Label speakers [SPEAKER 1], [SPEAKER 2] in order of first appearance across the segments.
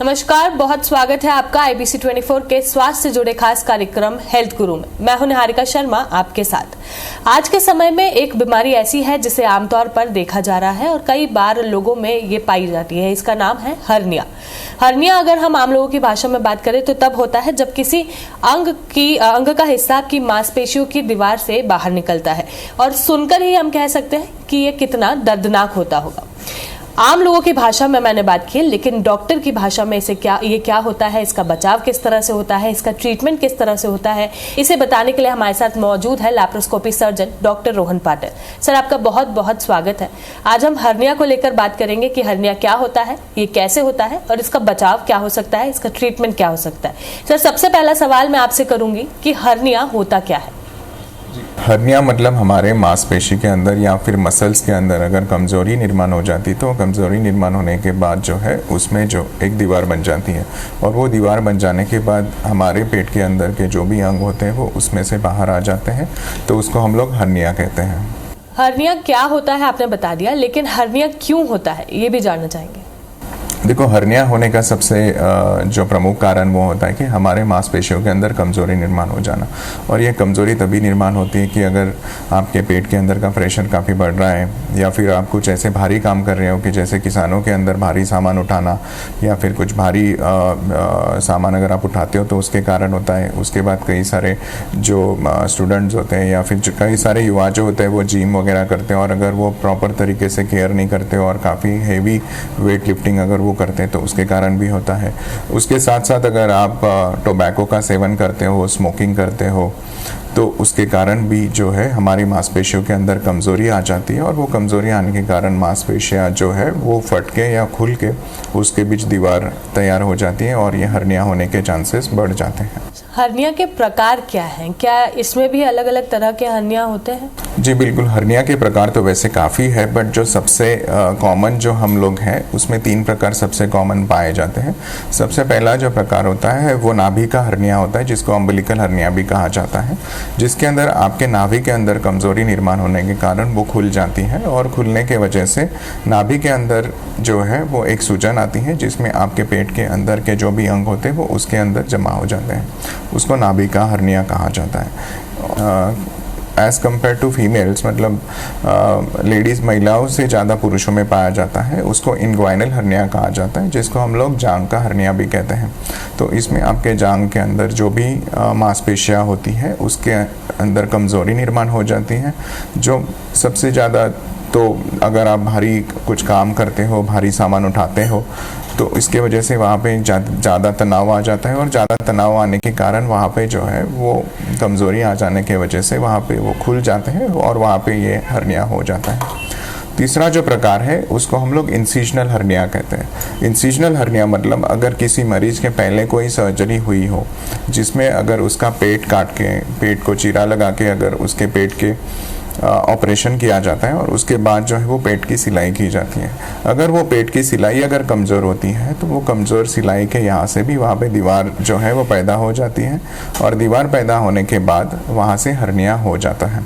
[SPEAKER 1] नमस्कार, बहुत स्वागत है आपका IBC 24 के स्वास्थ्य से जुड़े खास कार्यक्रम हेल्थ गुरु में। मैं हूं निहारिका शर्मा आपके साथ। आज के समय में एक बीमारी ऐसी है जिसे आमतौर पर देखा जा रहा है और कई बार लोगों में ये पाई जाती है। इसका नाम है हर्निया। हर्निया अगर हम आम लोगों की भाषा में बात करें तो तब होता है जब किसी अंग का हिस्सा की मांसपेशियों की दीवार से बाहर निकलता है और सुनकर ही हम कह सकते हैं कि ये कितना दर्दनाक होता होगा। आम लोगों की भाषा में मैंने बात की, लेकिन डॉक्टर की भाषा में ये क्या होता है, इसका बचाव किस तरह से होता है, इसका ट्रीटमेंट किस तरह से होता है, इसे बताने के लिए हमारे साथ मौजूद है laparoscopy surgeon doctor Rohan Patil. Sir, आपका बहुत बहुत स्वागत है। आज हम हर्निया को लेकर बात करेंगे कि हर्निया क्या होता है, ये कैसे होता है और इसका बचाव क्या हो सकता है, इसका ट्रीटमेंट क्या हो सकता है। सर, सबसे पहला सवाल मैं आपसे करूंगी कि हर्निया होता क्या है?
[SPEAKER 2] हर्निया मतलब हमारे मांसपेशी के अंदर या फिर मसल्स के अंदर अगर कमज़ोरी निर्माण हो जाती तो कमज़ोरी निर्माण होने के बाद जो है उसमें जो एक दीवार बन जाती है और वो दीवार बन जाने के बाद हमारे पेट के अंदर के जो भी अंग होते हैं वो उसमें से बाहर आ जाते हैं, तो उसको हम लोग हर्निया कहते हैं।
[SPEAKER 1] हर्निया क्या होता है आपने बता दिया, लेकिन हर्निया क्यों होता है ये भी जानना चाहेंगे।
[SPEAKER 2] देखो, हर्निया होने का सबसे जो प्रमुख कारण वो होता है कि हमारे मांसपेशियों के अंदर कमज़ोरी निर्माण हो जाना। और ये कमज़ोरी तभी निर्माण होती है कि अगर आपके पेट के अंदर का प्रेशर काफ़ी बढ़ रहा है या फिर आप कुछ ऐसे भारी काम कर रहे हो कि जैसे किसानों के अंदर भारी सामान उठाना या फिर कुछ भारी सामान अगर आप उठाते हो तो उसके कारण होता है। उसके बाद कई सारे जो स्टूडेंट्स होते हैं या फिर कई सारे युवा जो होते हैं वो जिम वगैरह करते हैं और अगर वो प्रॉपर तरीके से केयर नहीं करते और काफ़ी हेवी वेट लिफ्टिंग अगर वो करते हैं तो उसके कारण भी होता है। उसके साथ साथ अगर आप टोबैको का सेवन करते हो, स्मोकिंग करते हो, तो उसके कारण भी जो है हमारी मांसपेशियों के अंदर कमज़ोरी आ जाती है और वो कमज़ोरी आने के कारण मांसपेशियाँ जो है वो फट के या खुल के उसके बीच दीवार तैयार हो जाती है और ये हर्निया होने के चांसेस बढ़ जाते हैं।
[SPEAKER 1] हर्निया के प्रकार क्या हैं? क्या इसमें भी अलग अलग तरह के हर्निया होते हैं?
[SPEAKER 2] जी बिल्कुल, हर्निया के प्रकार तो वैसे काफ़ी है, बट जो सबसे कॉमन जो हम लोग हैं उसमें 3 प्रकार सबसे कॉमन पाए जाते हैं। सबसे पहला जो प्रकार होता है वो नाभि का हर्निया होता है, जिसको अम्बिलिकल हर्निया भी कहा जाता है, जिसके अंदर आपके नाभि के अंदर कमज़ोरी निर्माण होने के कारण वो खुल जाती है और खुलने के वजह से नाभि के अंदर जो है वो एक सूजन आती है जिसमें आपके पेट के अंदर के जो भी अंग होते हैं वो उसके अंदर जमा हो जाते हैं। उसको नाभि का हर्निया कहा जाता है। एज़ कम्पेयर टू फीमेल्स, मतलब लेडीज़ महिलाओं से ज़्यादा पुरुषों में पाया जाता है, उसको इनग्वाइनल हर्निया कहा जाता है, जिसको हम लोग जांघ का हर्निया भी कहते हैं। तो इसमें आपके जांघ के अंदर जो भी मांसपेशियाँ होती है उसके अंदर कमज़ोरी निर्माण हो जाती है। जो सबसे ज़्यादा, तो अगर आप भारी कुछ काम करते हो, भारी सामान उठाते हो, तो इसके वजह से वहाँ पे ज़्यादा तनाव आ जाता है और ज़्यादा तनाव आने के कारण वहाँ पे जो है वो कमज़ोरी आ जाने के वजह से वहाँ पे वो खुल जाते हैं और वहाँ पे ये हर्निया हो जाता है। तीसरा जो प्रकार है उसको हम लोग इंसिजनल हर्निया कहते हैं। इंसिजनल हर्निया मतलब अगर किसी मरीज़ के पहले कोई सर्जरी हुई हो जिसमें अगर उसका पेट काट के, पेट को चीरा लगा के अगर उसके पेट के ऑपरेशन किया जाता है और उसके बाद जो है वो पेट की सिलाई की जाती है। अगर वो पेट की सिलाई अगर कमज़ोर होती है तो वो कमज़ोर सिलाई के यहाँ से भी वहाँ पे दीवार जो है वो पैदा हो जाती है और दीवार पैदा होने के बाद वहाँ से हर्निया हो जाता है।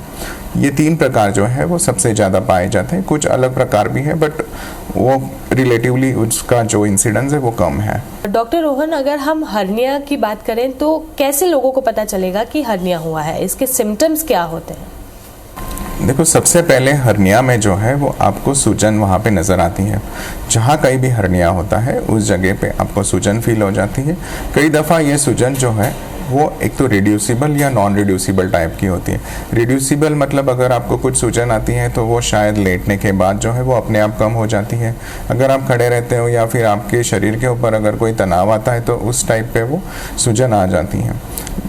[SPEAKER 2] ये 3 प्रकार जो है वो सबसे ज़्यादा पाए जाते हैं। कुछ अलग प्रकार भी है बट वो रिलेटिवली उसका जो इंसिडेंस है वो कम है।
[SPEAKER 1] डॉक्टर रोहन, अगर हम हर्निया की बात करें तो कैसे लोगों को पता चलेगा कि हर्निया हुआ है? इसके सिम्टम्स क्या होते हैं?
[SPEAKER 2] देखो, सबसे पहले हर्निया में जो है वो आपको सूजन वहाँ पे नज़र आती है। जहाँ कहीं भी हर्निया होता है उस जगह पे आपको सूजन फील हो जाती है। कई दफ़ा ये सूजन जो है वो एक तो रिड्यूसिबल या नॉन रिड्यूसिबल टाइप की होती है। रिड्यूसिबल मतलब अगर आपको कुछ सूजन आती है तो वो शायद लेटने के बाद जो है वो अपने आप कम हो जाती है। अगर आप खड़े रहते हो या फिर आपके शरीर के ऊपर अगर कोई तनाव आता है तो उस टाइप पे वो सूजन आ जाती है।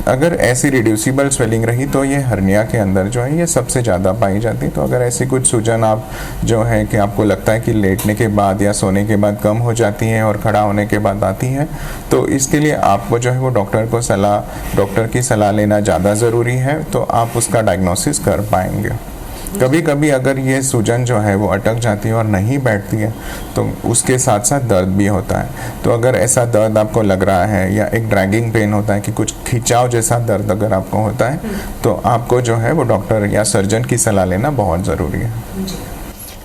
[SPEAKER 2] अगर ऐसी रिड्यूसिबल स्वेलिंग रही तो ये हर्निया के अंदर जो है ये सबसे ज़्यादा पाई जाती है। तो अगर ऐसी कुछ सूजन आप जो है कि आपको लगता है कि लेटने के बाद या सोने के बाद कम हो जाती है और खड़ा होने के बाद आती है, तो इसके लिए आपको जो है वो डॉक्टर की सलाह लेना ज़्यादा ज़रूरी है, तो आप उसका डायग्नोसिस कर पाएंगे। कभी कभी अगर ये सूजन जो है वो अटक जाती है और नहीं बैठती है तो उसके साथ साथ दर्द भी होता है। तो अगर ऐसा दर्द आपको लग रहा है या एक ड्रैगिंग पेन होता है कि कुछ खिंचाव जैसा दर्द अगर आपको होता है तो आपको जो है वो डॉक्टर या सर्जन की सलाह लेना बहुत ज़रूरी है।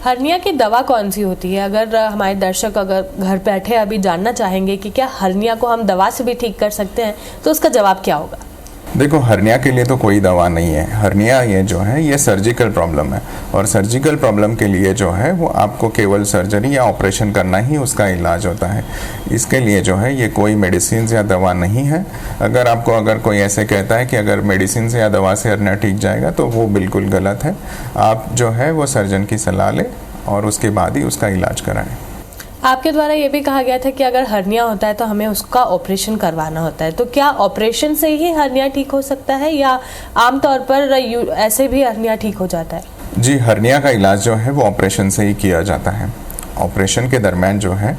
[SPEAKER 1] हर्निया की दवा कौन सी होती है? अगर हमारे दर्शक अगर घर बैठे अभी जानना चाहेंगे कि क्या हर्निया को हम दवा से भी ठीक कर सकते हैं, तो उसका जवाब क्या होगा?
[SPEAKER 2] देखो, हर्निया के लिए तो कोई दवा नहीं है। हर्निया ये जो है ये सर्जिकल प्रॉब्लम है, और सर्जिकल प्रॉब्लम के लिए जो है वो आपको केवल सर्जरी या ऑपरेशन करना ही उसका इलाज होता है। इसके लिए जो है ये कोई मेडिसिन या दवा नहीं है। अगर कोई ऐसे कहता है कि अगर मेडिसिन से या दवा से हर्निया ठीक जाएगा, तो वो बिल्कुल गलत है। आप जो है वो सर्जन की सलाह लें और उसके बाद ही उसका इलाज कराएं।
[SPEAKER 1] आपके द्वारा ये भी कहा गया था कि अगर हर्निया होता है तो हमें उसका ऑपरेशन करवाना होता है, तो क्या ऑपरेशन से ही हर्निया ठीक हो सकता है या आमतौर पर ऐसे भी हर्निया ठीक हो जाता है?
[SPEAKER 2] जी, हर्निया का इलाज जो है वो ऑपरेशन से ही किया जाता है। ऑपरेशन के दरमियान जो है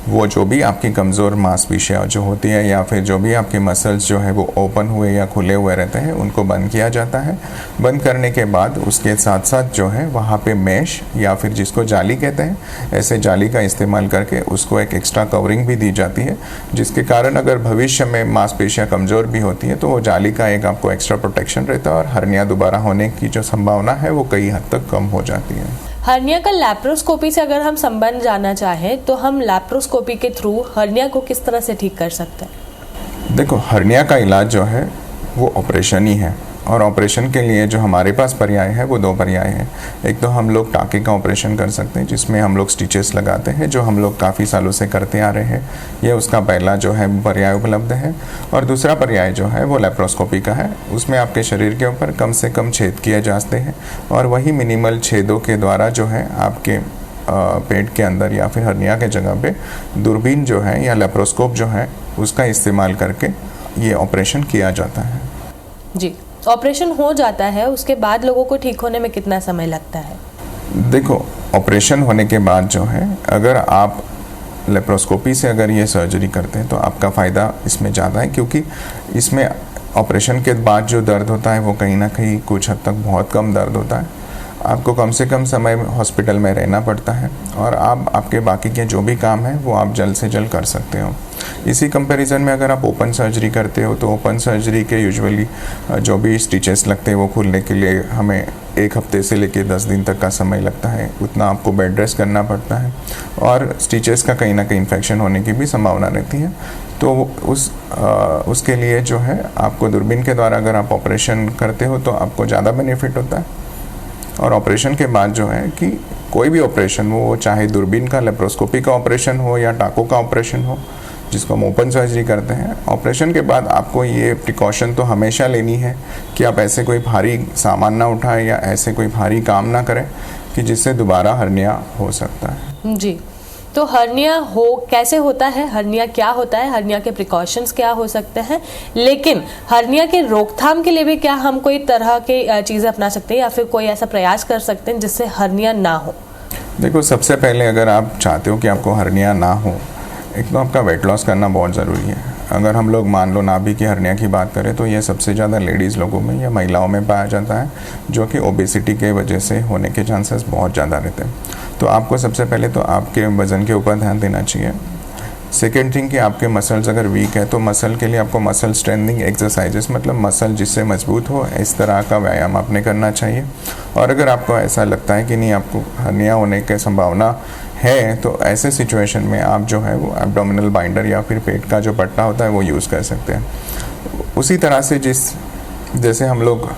[SPEAKER 2] वो जो भी आपकी कमज़ोर मांसपेशियाँ जो होती है या फिर जो भी आपके मसल्स जो है वो ओपन हुए या खुले हुए रहते हैं, उनको बंद किया जाता है। बंद करने के बाद उसके साथ साथ जो है वहाँ पे मैश या फिर जिसको जाली कहते हैं, ऐसे जाली का इस्तेमाल करके उसको एक एक्स्ट्रा कवरिंग भी दी जाती है, जिसके कारण अगर भविष्य में मांसपेशियाँ कमज़ोर भी होती है तो वो जाली का एक आपको एक्स्ट्रा प्रोटेक्शन रहता है और हर्निया दोबारा होने की जो संभावना है वो कई हद तक कम हो जाती है।
[SPEAKER 1] हर्निया का लैप्रोस्कोपी से अगर हम संबंध जानना चाहें तो हम लैप्रोस्कोपी के थ्रू हर्निया को किस तरह से ठीक कर सकते हैं?
[SPEAKER 2] देखो, हर्निया का इलाज जो है वो ऑपरेशन ही है, और ऑपरेशन के लिए जो हमारे पास पर्याय है वो दो पर्याय हैं। एक तो हम लोग टाँके का ऑपरेशन कर सकते हैं, जिसमें हम लोग स्टिचेस लगाते हैं, जो हम लोग काफ़ी सालों से करते आ रहे हैं। ये उसका पहला जो है पर्याय उपलब्ध है। और दूसरा पर्याय जो है वो लैप्रोस्कोपी का है। उसमें आपके शरीर के ऊपर कम से कम छेद किए जाते हैं, और वही मिनिमल छेदों के द्वारा जो है आपके पेट के अंदर या फिर हर्निया के जगह पे दूरबीन जो है या लैप्रोस्कोप जो है उसका इस्तेमाल करके ये ऑपरेशन किया जाता है।
[SPEAKER 1] जी, ऑपरेशन हो जाता है, उसके बाद लोगों को ठीक होने में कितना समय लगता है?
[SPEAKER 2] देखो, ऑपरेशन होने के बाद जो है अगर आप लेप्रोस्कोपी से अगर ये सर्जरी करते हैं तो आपका फ़ायदा इसमें ज़्यादा है, क्योंकि इसमें ऑपरेशन के बाद जो दर्द होता है वो कहीं ना कहीं कुछ हद तक बहुत कम दर्द होता है। आपको कम से कम समय हॉस्पिटल में रहना पड़ता है, और आप आपके बाकी के जो भी काम हैं वो आप जल्द से जल्द कर सकते हो। इसी कंपैरिजन में अगर आप ओपन सर्जरी करते हो तो ओपन सर्जरी के यूजुअली जो भी स्टिचेस लगते हैं वो खुलने के लिए हमें 1 हफ्ते से लेकर 10 दिन तक का समय लगता है। उतना आपको बेड रेस्ट करना पड़ता है, और स्टिचेस का कहीं ना कहीं इन्फेक्शन होने की भी संभावना रहती है। तो उसके लिए जो है आपको दूरबीन के द्वारा अगर आप ऑपरेशन करते हो तो आपको ज़्यादा बेनिफिट होता है। और ऑपरेशन के बाद जो है कि कोई भी ऑपरेशन हो, चाहे दूरबीन का लेप्रोस्कोपी का ऑपरेशन हो या टाँकों का ऑपरेशन हो, जिसको हम ओपन सर्जरी करते हैं, ऑपरेशन के बाद आपको ये प्रिकॉशन तो हमेशा लेनी है कि आप ऐसे कोई भारी सामान ना उठाएं या ऐसे कोई भारी काम ना करें कि जिससे दोबारा हर्निया हो सकता है।
[SPEAKER 1] जी, तो हर्निया कैसे होता है, हर्निया क्या होता है, हर्निया के प्रिकॉशंस क्या हो सकते हैं, लेकिन हर्निया के रोकथाम के लिए भी क्या हम कोई तरह की चीज़ें अपना सकते हैं या फिर कोई ऐसा प्रयास कर सकते हैं जिससे हर्निया ना हो?
[SPEAKER 2] देखो, सबसे पहले अगर आप चाहते हो कि आपको हर्निया ना हो, एक तो आपका वेट लॉस करना बहुत ज़रूरी है। अगर हम लोग मान लो नाभि की हर्निया की बात करें तो ये सबसे ज़्यादा लेडीज़ लोगों में या महिलाओं में पाया जाता है, जो कि ओबेसिटी के वजह से होने के चांसेस बहुत ज़्यादा रहते हैं। तो आपको सबसे पहले तो आपके वज़न के ऊपर ध्यान देना चाहिए। सेकेंड थिंग कि आपके मसल्स अगर वीक है तो मसल के लिए आपको मसल स्ट्रेंथनिंग एक्सरसाइजेस, मतलब मसल जिससे मजबूत हो, इस तरह का व्यायाम आपने करना चाहिए। और अगर आपको ऐसा लगता है कि नहीं आपको हर्निया होने की संभावना है, तो ऐसे सिचुएशन में आप जो है वो एब्डोमिनल बाइंडर या फिर पेट का जो पट्टा होता है वो यूज़ कर सकते हैं। उसी तरह से जैसे हम लोग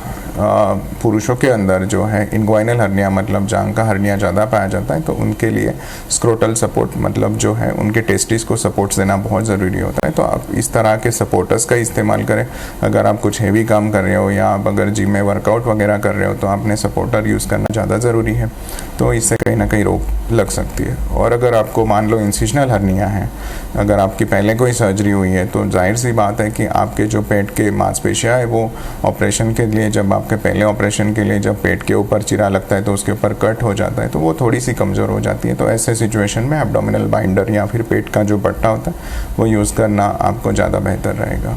[SPEAKER 2] पुरुषों के अंदर जो है इंग्वाइनल हर्निया मतलब जांघ का हर्निया ज़्यादा पाया जाता है, तो उनके लिए स्क्रोटल सपोर्ट मतलब जो है उनके टेस्टिस को सपोर्ट्स देना बहुत ज़रूरी होता है। तो आप इस तरह के सपोर्टर्स का इस्तेमाल करें। अगर आप कुछ हेवी काम कर रहे हो या आप अगर जिम में वर्कआउट वगैरह कर रहे हो तो आपने सपोर्टर यूज़ करना ज़्यादा ज़रूरी है, तो इससे कहीं ना कहीं रोक लग सकती है। और अगर आपको मान लो इंसिजनल हर्निया है, अगर आपकी पहले कोई सर्जरी हुई है, तो जाहिर सी बात है कि आपके जो पेट के मांसपेशियाँ है वो ऑपरेशन के लिए, जब आपके पहले ऑपरेशन के लिए जब पेट के ऊपर चीरा लगता है तो उसके ऊपर कट हो जाता है, तो वो थोड़ी सी कमज़ोर हो जाती है। तो ऐसे सिचुएशन में एब्डोमिनल बाइंडर या फिर पेट का जो पट्टा होता है वो यूज़ करना आपको ज़्यादा बेहतर रहेगा।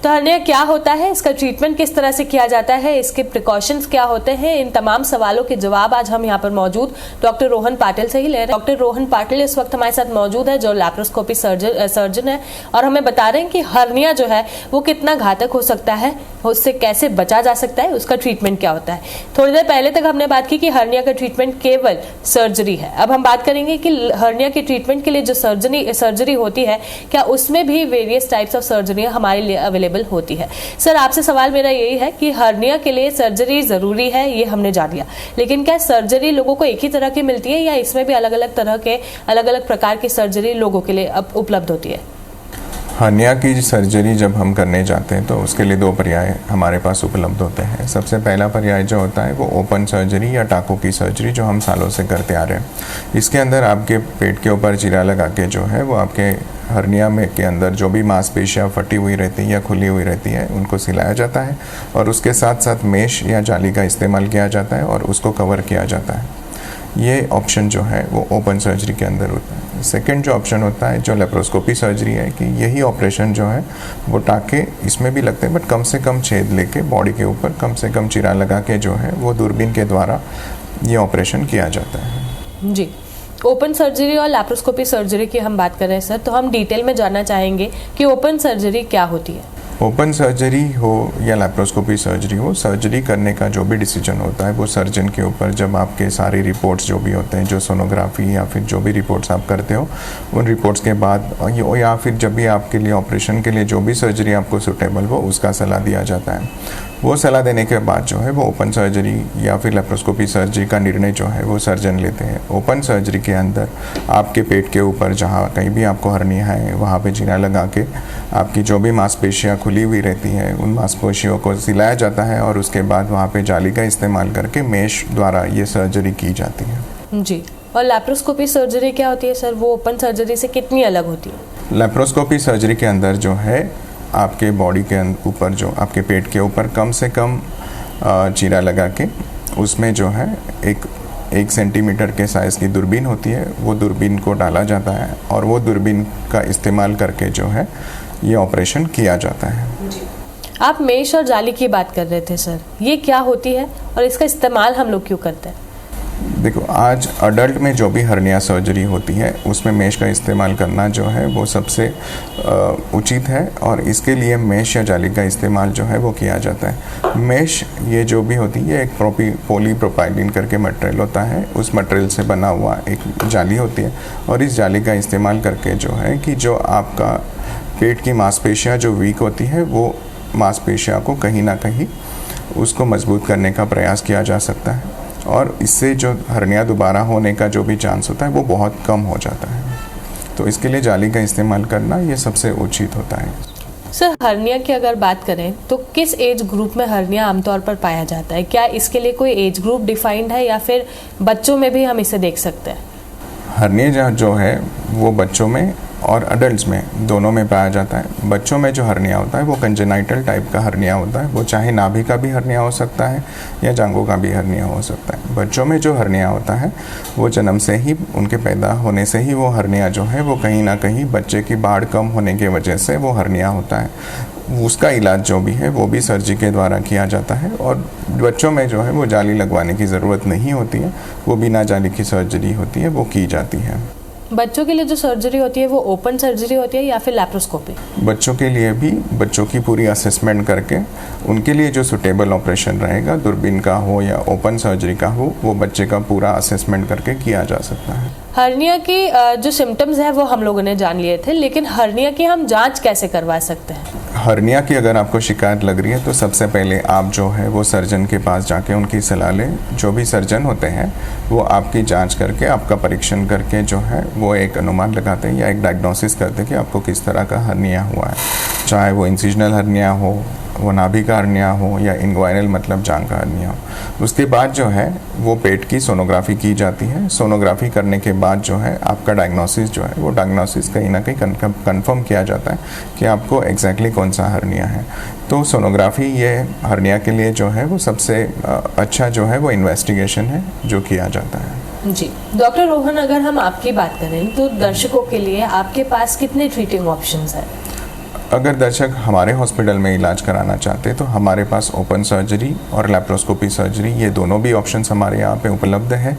[SPEAKER 1] तो हर्निया क्या होता है, इसका ट्रीटमेंट किस तरह से किया जाता है, इसके प्रिकॉशंस क्या होते हैं, इन तमाम सवालों के जवाब आज हम यहाँ पर मौजूद डॉक्टर रोहन पाटिल से ही ले रहे हैं। डॉक्टर रोहन पाटिल इस वक्त हमारे साथ मौजूद है, जो लैप्रोस्कोपी सर्जन है, और हमें बता रहे हैं कि हर्निया जो है वो कितना घातक हो सकता है, उससे कैसे बचा जा सकता है, उसका ट्रीटमेंट क्या होता है। थोड़ी देर पहले तक हमने बात की कि हर्निया का ट्रीटमेंट केवल सर्जरी है। अब हम बात करेंगे कि हर्निया के ट्रीटमेंट के लिए जो सर्जरी होती है, क्या उसमें भी वेरियस टाइप्स ऑफ सर्जरी हमारे लिए अवेलेबल होती है। सर, आपसे सवाल मेरा यही है कि हर्निया के लिए सर्जरी जरूरी है, ये हमने जान लिया, लेकिन क्या सर्जरी लोगों को एक ही तरह की मिलती है या इसमें भी अलग अलग तरह के अलग अलग प्रकार की सर्जरी लोगों के लिए उपलब्ध होती है?
[SPEAKER 2] हर्निया की सर्जरी जब हम करने जाते हैं तो उसके लिए 2 पर्याय हमारे पास उपलब्ध होते हैं। सबसे पहला पर्याय जो होता है वो ओपन सर्जरी या टाँकों की सर्जरी, जो हम सालों से करते आ रहे हैं। इसके अंदर आपके पेट के ऊपर चीरा लगा के जो है वो आपके हर्निया में के अंदर जो भी मांसपेशियाँ फटी हुई रहती है या खुली हुई रहती है उनको सिलाया जाता है, और उसके साथ साथ मेश या जाली का इस्तेमाल किया जाता है और उसको कवर किया जाता है। ये ऑप्शन जो है वो ओपन सर्जरी के अंदर होता है। सेकंड जो ऑप्शन होता है जो लेप्रोस्कोपी सर्जरी है, कि यही ऑपरेशन जो है वो टाँके इसमें भी लगते हैं, बट कम से कम छेद लेके बॉडी के ऊपर कम से कम चीरा लगा के जो है वो दूरबीन के द्वारा ये ऑपरेशन किया जाता है।
[SPEAKER 1] जी, ओपन सर्जरी और लैप्रोस्कोपी सर्जरी की हम बात कर रहे हैं सर, तो हम डिटेल में जानना चाहेंगे कि ओपन सर्जरी क्या होती है।
[SPEAKER 2] ओपन सर्जरी हो या लैप्रोस्कोपी सर्जरी हो, सर्जरी करने का जो भी डिसीजन होता है वो सर्जन के ऊपर, जब आपके सारी रिपोर्ट्स जो भी होते हैं, जो सोनोग्राफी या फिर जो भी रिपोर्ट्स आप करते हो, उन रिपोर्ट्स के बाद या फिर जब भी आपके लिए ऑपरेशन के लिए जो भी सर्जरी आपको सूटेबल हो उसका सलाह दिया जाता है। वो सलाह देने के बाद जो है वो ओपन सर्जरी या फिर लैप्रोस्कोपी सर्जरी का निर्णय जो है वो सर्जन लेते हैं। ओपन सर्जरी के अंदर आपके पेट के ऊपर जहाँ कहीं भी आपको हर्निया है वहाँ पे जीरा लगा के आपकी जो भी मांसपेशियाँ खुली हुई रहती हैं उन मांसपेशियों को सिलाया जाता है, और उसके बाद वहाँ पे जाली का इस्तेमाल करके मेश द्वारा ये सर्जरी की जाती है।
[SPEAKER 1] जी, और लैप्रोस्कोपी सर्जरी क्या होती है सर, वो ओपन सर्जरी से कितनी अलग होती है?
[SPEAKER 2] लैप्रोस्कोपी सर्जरी के अंदर जो है आपके बॉडी के ऊपर, जो आपके पेट के ऊपर कम से कम चीरा लगा के उसमें जो है 1 सेंटीमीटर के साइज़ की दूरबीन होती है, वो दूरबीन को डाला जाता है और वो दूरबीन का इस्तेमाल करके जो है ये ऑपरेशन किया जाता है।
[SPEAKER 1] जी। आप मेश और जाली की बात कर रहे थे सर, ये क्या होती है और इसका इस्तेमाल हम लोग क्यों करते हैं?
[SPEAKER 2] देखो, आज अडल्ट में जो भी हर्निया सर्जरी होती है उसमें मेश का इस्तेमाल करना जो है वो सबसे उचित है, और इसके लिए मेश या जाली का इस्तेमाल जो है वो किया जाता है। मेश ये जो भी होती है एक पॉलीप्रोपाइलिन करके मटेरियल होता है, उस मटेरियल से बना हुआ एक जाली होती है, और इस जाली का इस्तेमाल करके जो है कि जो आपका पेट की मांसपेशियाँ जो वीक होती है वो मांसपेशियाँ को कहीं ना कहीं उसको मजबूत करने का प्रयास किया जा सकता है, और इससे जो हर्निया दोबारा होने का जो भी चांस होता है वो बहुत कम हो जाता है। तो इसके लिए जाली का इस्तेमाल करना ये सबसे उचित होता है।
[SPEAKER 1] सर, हर्निया की अगर बात करें तो किस एज ग्रुप में हर्निया आमतौर पर पाया जाता है? क्या इसके लिए कोई एज ग्रुप डिफाइंड है या फिर बच्चों में भी हम इसे देख सकते हैं?
[SPEAKER 2] हर्निया जो है वो बच्चों में और अडल्ट्स में दोनों में पाया जाता है। बच्चों में जो हर्निया होता है वो कंजेनाइटल टाइप का हर्निया होता है, वो चाहे नाभि का भी हर्निया हो सकता है या जांघों का भी हर्निया हो सकता है। बच्चों में जो हर्निया होता है वो जन्म से ही, उनके पैदा होने से ही वो हर्निया जो है वो कहीं ना कहीं बच्चे की बाढ़ कम होने की वजह से वो हर्निया होता है। उसका इलाज जो भी है वो भी सर्जरी के द्वारा किया जाता है, और बच्चों में जो है वो जाली लगवाने की ज़रूरत नहीं होती है, वो बिना जाली की सर्जरी होती है, वो की जाती है।
[SPEAKER 1] बच्चों के लिए जो सर्जरी होती है वो ओपन सर्जरी होती है या फिर लैप्रोस्कोपी?
[SPEAKER 2] बच्चों के लिए भी बच्चों की पूरी असेसमेंट करके उनके लिए जो सुटेबल ऑपरेशन रहेगा, दूरबीन का हो या ओपन सर्जरी का हो, वो बच्चे का पूरा असेसमेंट करके किया जा सकता है।
[SPEAKER 1] हर्निया की जो सिम्टम्स है वो हम लोगों ने जान लिए थे, लेकिन हर्निया की हम जांच कैसे करवा सकते हैं?
[SPEAKER 2] हर्निया की अगर आपको शिकायत लग रही है तो सबसे पहले आप जो है वो सर्जन के पास जाके उनकी सलाह लें। जो भी सर्जन होते हैं वो आपकी जांच करके, आपका परीक्षण करके जो है वो एक अनुमान लगाते हैं या एक डायग्नोसिस करते हैं कि आपको किस तरह का हर्निया हुआ है, चाहे वो इंसिजनल हर्निया हो, वो नाभि का हर्निया हो या इंग्वाइनल मतलब जांघ का हर्निया हो। उसके बाद जो है वो पेट की सोनोग्राफी की जाती है। सोनोग्राफी करने के बाद जो है आपका डायग्नोसिस जो है वो डायग्नोसिस कहीं ना कहीं कंफर्म किया जाता है कि आपको एग्जैक्टली कौन सा हर्निया है। तो सोनोग्राफी ये हर्निया के लिए जो है वो सबसे अच्छा जो है वो इन्वेस्टिगेशन है जो किया जाता है।
[SPEAKER 1] जी डॉक्टर रोहन, अगर हम आपकी बात करें तो दर्शकों के लिए आपके पास कितने ट्रीटिंग ऑप्शंस हैं?
[SPEAKER 2] अगर दर्शक हमारे हॉस्पिटल में इलाज कराना चाहते हैं तो हमारे पास ओपन सर्जरी और लैप्रोस्कोपी सर्जरी ये दोनों भी ऑप्शंस हमारे यहाँ पे उपलब्ध है।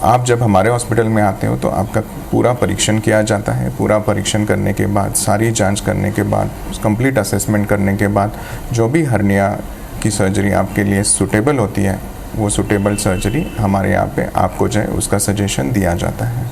[SPEAKER 2] आप जब हमारे हॉस्पिटल में आते हो तो आपका पूरा परीक्षण किया जाता है। पूरा परीक्षण करने के बाद, सारी जांच करने के बाद, कंप्लीट असेसमेंट करने के बाद जो भी हर्निया की सर्जरी आपके लिए सूटेबल होती है वो सूटेबल सर्जरी हमारे यहाँ पे आपको जो है उसका सजेशन दिया जाता है।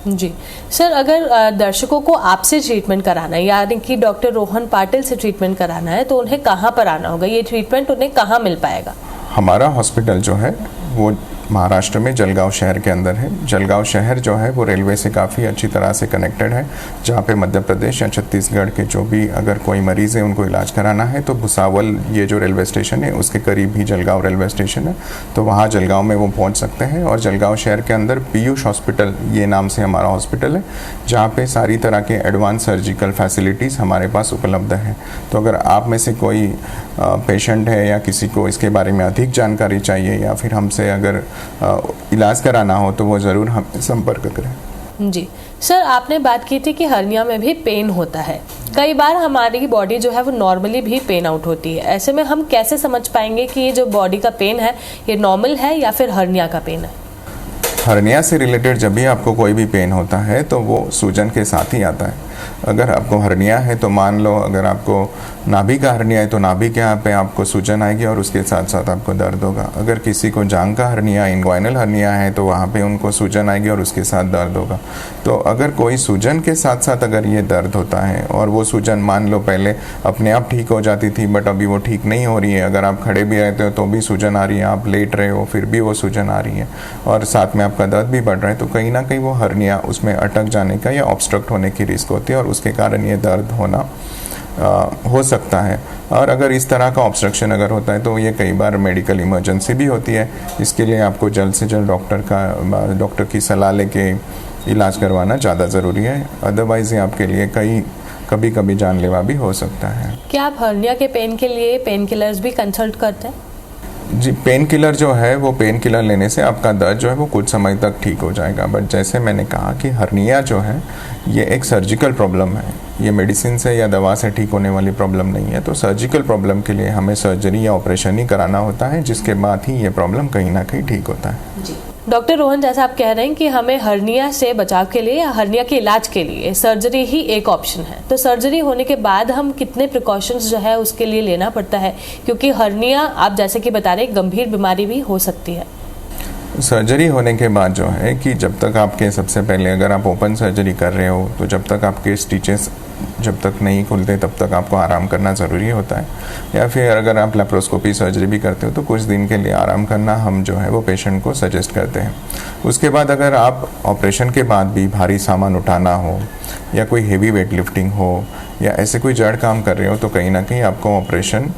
[SPEAKER 1] जी सर, अगर दर्शकों को आपसे ट्रीटमेंट कराना है, यानी कि डॉक्टर रोहन पाटिल से ट्रीटमेंट कराना है, तो उन्हें कहाँ पर आना होगा? ये ट्रीटमेंट उन्हें कहाँ मिल पाएगा?
[SPEAKER 2] हमारा हॉस्पिटल जो है वो महाराष्ट्र में जलगांव शहर के अंदर है। जलगांव शहर जो है वो रेलवे से काफ़ी अच्छी तरह से कनेक्टेड है, जहाँ पे मध्य प्रदेश या छत्तीसगढ़ के जो भी अगर कोई मरीज़ है उनको इलाज कराना है तो भुसावल ये जो रेलवे स्टेशन है उसके करीब ही जलगांव रेलवे स्टेशन है, तो वहाँ जलगांव में वो पहुँच सकते हैं। और जलगांव शहर के अंदर पीयूष हॉस्पिटल ये नाम से हमारा हॉस्पिटल है, जहाँ पे सारी तरह के एडवांस सर्जिकल फैसिलिटीज़ हमारे पास उपलब्ध है। तो अगर आप में से कोई पेशेंट है या किसी को इसके बारे में अधिक जानकारी चाहिए या फिर हमसे अगर इलाज कराना हो तो वो ज़रूर हमसे संपर्क करें।
[SPEAKER 1] जी सर, आपने बात की थी कि हर्निया में भी पेन होता है। कई बार हमारी बॉडी जो है वो नॉर्मली भी पेन आउट होती है। ऐसे में हम कैसे समझ पाएंगे कि ये जो बॉडी का पेन है ये नॉर्मल है या फिर हर्निया का पेन है?
[SPEAKER 2] हर्निया से रिलेटेड जब भी आपको कोई भी पेन होता है तो वो सूजन के साथ ही आता है। अगर आपको हर्निया है तो मान लो अगर आपको नाभि का हर्निया है तो नाभि के यहाँ पे आपको सूजन आएगी और उसके साथ साथ आपको दर्द होगा। अगर किसी को जांघ का हर्निया, इंग्वाइनल हर्निया है तो वहाँ पे उनको सूजन आएगी और उसके साथ दर्द होगा। तो अगर कोई सूजन के साथ साथ अगर ये दर्द होता है और वो सूजन मान लो पहले अपने आप ठीक हो जाती थी बट अभी वो ठीक नहीं हो रही है, अगर आप खड़े भी रहते हो तो भी सूजन आ रही है, आप लेट रहे हो फिर भी वो सूजन आ रही है और साथ में आपका दर्द भी बढ़ रहा है, तो कहीं ना कहीं वो हर्निया उसमें अटक जाने का या ऑब्स्ट्रक्ट होने की रिस्क होती है और उसके कारण ये दर्द होना हो सकता है। और अगर इस तरह का ऑब्स्ट्रक्शन अगर होता है तो ये कई बार मेडिकल इमरजेंसी भी होती है। इसके लिए आपको जल्द से जल्द डॉक्टर की सलाह लेके इलाज करवाना ज़्यादा ज़रूरी है, अदरवाइज़ ये आपके लिए कभी कभी जानलेवा भी हो सकता है।
[SPEAKER 1] क्या आप हर्निया के पेन के लिए पेन किलर्स भी कंसल्ट करते हैं?
[SPEAKER 2] जी, पेन किलर जो है वो पेन किलर लेने से आपका दर्द जो है वो कुछ समय तक ठीक हो जाएगा, बट जैसे मैंने कहा कि हर्निया जो है ये एक सर्जिकल प्रॉब्लम है, ये मेडिसिन से या दवा से ठीक होने वाली प्रॉब्लम नहीं है। तो सर्जिकल प्रॉब्लम के लिए हमें सर्जरी या ऑपरेशन ही कराना होता है, जिसके बाद ही ये प्रॉब्लम कहीं ना कहीं ठीक होता है।
[SPEAKER 1] जी डॉक्टर रोहन, जैसा आप कह रहे हैं कि हमें हर्निया से बचाव के लिए या हर्निया के इलाज के लिए सर्जरी ही एक ऑप्शन है, तो सर्जरी होने के बाद हम कितने प्रिकॉशंस जो है उसके लिए लेना पड़ता है, क्योंकि हर्निया आप जैसे कि बता रहे हैं गंभीर बीमारी भी हो सकती है?
[SPEAKER 2] सर्जरी होने के बाद जो है कि जब तक आपके सबसे पहले अगर आप ओपन सर्जरी कर रहे हो तो जब तक आपके स्टिचेस जब तक नहीं खुलते तब तक आपको आराम करना ज़रूरी होता है, या फिर अगर आप लैप्रोस्कोपी सर्जरी भी करते हो तो कुछ दिन के लिए आराम करना हम जो है वो पेशेंट को सजेस्ट करते हैं। उसके बाद अगर आप ऑपरेशन के बाद भी भारी सामान उठाना हो या कोई हेवी वेट लिफ्टिंग हो या ऐसे कोई जड़ काम कर रहे हो तो कहीं ना कहीं आपको ऑपरेशन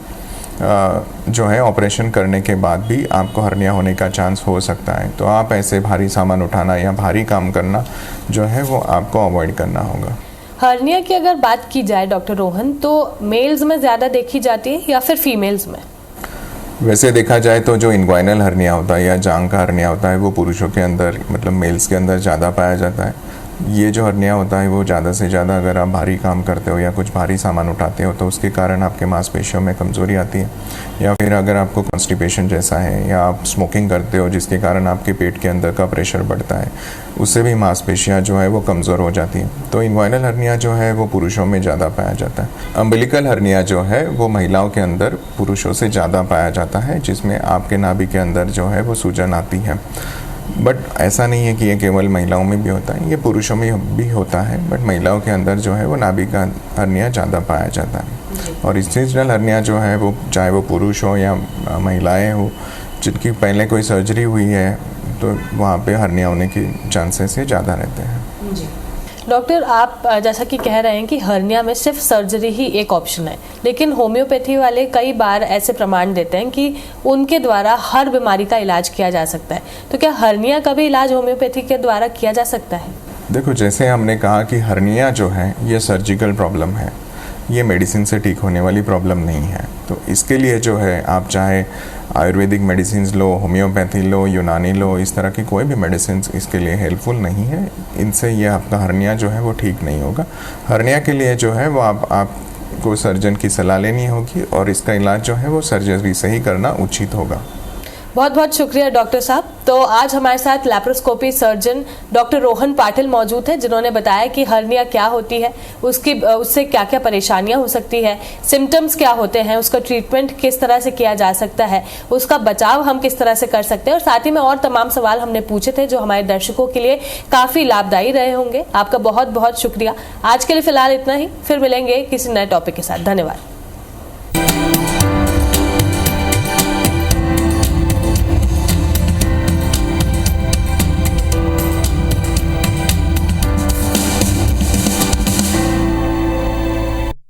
[SPEAKER 2] करने के बाद भी आपको हर्निया होने का चांस हो सकता है। तो आप ऐसे भारी सामान उठाना या भारी काम करना जो है वो आपको अवॉइड करना होगा।
[SPEAKER 1] हर्निया की अगर बात की जाए डॉक्टर रोहन, तो मेल्स में ज़्यादा देखी जाती है या फिर फीमेल्स में?
[SPEAKER 2] वैसे देखा जाए तो जो इंग्वाइनल हर्निया होता है या जांघ का हर्निया होता है वो पुरुषों के अंदर मतलब मेल्स के अंदर ज़्यादा पाया जाता है। ये जो हर्निया होता है वो ज़्यादा से ज़्यादा अगर आप भारी काम करते हो या कुछ भारी सामान उठाते हो तो उसके कारण आपके मांसपेशियों में कमज़ोरी आती है, या फिर अगर आपको कॉन्स्टिपेशन जैसा है या आप स्मोकिंग करते हो जिसके कारण आपके पेट के अंदर का प्रेशर बढ़ता है, उससे भी मांसपेशियाँ जो है वो कमज़ोर हो जाती हैं। तो इंग्वाइनल हर्निया जो है वो पुरुषों में ज़्यादा पाया जाता है। अम्बिलिकल हर्निया जो है वो महिलाओं के अंदर पुरुषों से ज़्यादा पाया जाता है, जिसमें आपके नाभि के अंदर जो है वो सूजन आती है। बट ऐसा नहीं है कि ये केवल महिलाओं में भी होता है, ये पुरुषों में भी होता है, बट महिलाओं के अंदर जो है वो नाभि का हर्निया ज़्यादा पाया जाता है। और इंसिजनल हर्निया जो है वो चाहे वो पुरुष हो या महिलाएं हो जिनकी पहले कोई सर्जरी हुई है तो वहाँ पे हर्निया होने की चांसेस ज़्यादा रहते हैं।
[SPEAKER 1] जी डॉक्टर, आप जैसा कि कह रहे हैं कि हर्निया में सिर्फ सर्जरी ही एक ऑप्शन है, लेकिन होम्योपैथी वाले कई बार ऐसे प्रमाण देते हैं कि उनके द्वारा हर बीमारी का इलाज किया जा सकता है। तो क्या हर्निया का भी इलाज होम्योपैथी के द्वारा किया जा सकता है?
[SPEAKER 2] देखो, जैसे हमने कहा कि हर्निया जो है ये सर्जिकल प्रॉब्लम है, ये मेडिसिन से ठीक होने वाली प्रॉब्लम नहीं है। तो इसके लिए जो है आप चाहे आयुर्वेदिक मेडिसिन लो, होम्योपैथी लो, यूनानी लो, इस तरह की कोई भी मेडिसिन इसके लिए हेल्पफुल नहीं है। इनसे ये आपका हर्निया जो है वो ठीक नहीं होगा। हर्निया के लिए जो है वो आप आपको सर्जन की सलाह लेनी होगी और इसका इलाज जो है वो सर्जरी से ही करना उचित होगा।
[SPEAKER 1] बहुत बहुत शुक्रिया डॉक्टर साहब। तो आज हमारे साथ laparoscopy surgeon doctor Rohan Patil मौजूद है, जिन्होंने बताया कि हर्निया क्या होती है, उससे क्या क्या परेशानियां हो सकती है, सिम्टम्स क्या होते हैं, उसका ट्रीटमेंट किस तरह से किया जा सकता है, उसका बचाव हम किस तरह से कर सकते हैं, और साथ ही में और तमाम सवाल हमने पूछे थे जो हमारे दर्शकों के लिए काफी लाभदायी रहे होंगे। आपका बहुत बहुत शुक्रिया। आज के लिए फिलहाल इतना ही, फिर मिलेंगे किसी नए टॉपिक के साथ। धन्यवाद।